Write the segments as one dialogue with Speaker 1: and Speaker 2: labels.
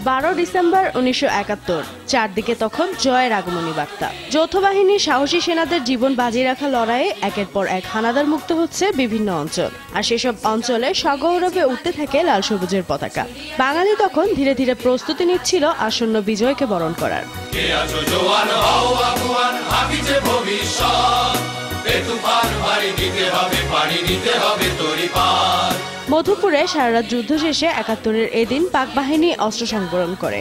Speaker 1: 12 December 1971। চারদিকে তখন জয়ের আগমনী বার্তা। যৌথ বাহিনীর সাহসী সেনাদের জীবন বাজি রাখা লড়াইয়ে একের পর এক হানাদার মুক্ত হচ্ছে বিভিন্ন অঞ্চল, আর সেসব অঞ্চলে সগৌরবে উঠতে থাকে লাল সবুজের পতাকা। বাঙালি তখন ধীরে ধীরে প্রস্তুতি নিচ্ছিল আসন্ন বিজয়কে বরণ করার। মধুপুরে সারারাত যুদ্ধ শেষে 71-এর এদিন পাক বাহিনী অস্ত্র সংবরণ করে।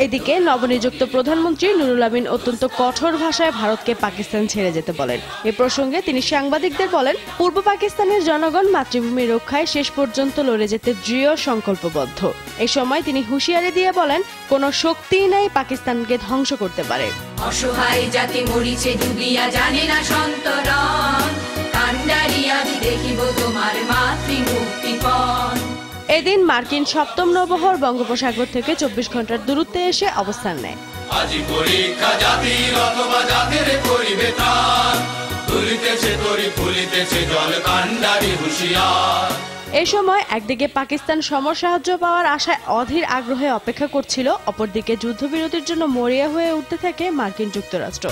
Speaker 1: এদিকে নবনিযুক্ত প্রধানমন্ত্রী নুরুল আমিন অত্যন্ত কঠোর ভাষায় ভারতকে পাকিস্তান ছেড়ে যেতে বলেন। এ প্রসঙ্গে তিনি সাংবাদিকদের বলেন, পূর্ব পাকিস্তানের জনগণ মাতৃভূমি রক্ষায় শেষ পর্যন্ত লড়ে যেতে দৃঢ় সংকল্পবদ্ধ। এ সময় তিনি হুঁশিয়ারি দিয়ে বলেন, কোনো শক্তিই নাই পাকিস্তানকে ধ্বংস করতে পারে।
Speaker 2: অসহায় জাতি মরিছে ডুবিয়া, জানে না সন্তরণ, কান্ডারি আজ দেখিব তোমার মাতৃমুক্তিপণ।
Speaker 1: এদিন মার্কিন সপ্তম নৌবহর বঙ্গোপসাগর থেকে 24 ঘন্টার দূরত্বে এসে অবস্থান নেয়। এ সময় একদিকে পাকিস্তান সমর সাহায্য পাওয়ার আশায় অধীর আগ্রহে অপেক্ষা করছিল, অপরদিকে যুদ্ধবিরতির জন্য মরিয়া হয়ে উঠতে থাকে মার্কিন যুক্তরাষ্ট্র।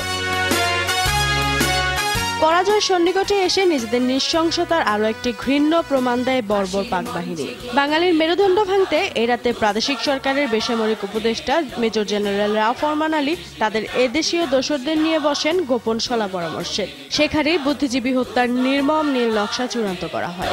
Speaker 1: পরাজয় সন্নিকটে এসে নিজেদের নৃশংসতার আরো একটি ঘৃণ্য প্রমাণ দেয় বর্বর পাক বাহিনী। বাঙালির মেরুদণ্ড ভাঙতে এ রাতে প্রাদেশিক সরকারের বেসামরিক উপদেষ্টা মেজর জেনারেল রাও ফরমান আলী তাদের এদেশীয় দোসরদের নিয়ে বসেন গোপন সলা পরামর্শে। সেখানেই বুদ্ধিজীবী হত্যার নির্মম নীল নকশা চূড়ান্ত করা হয়।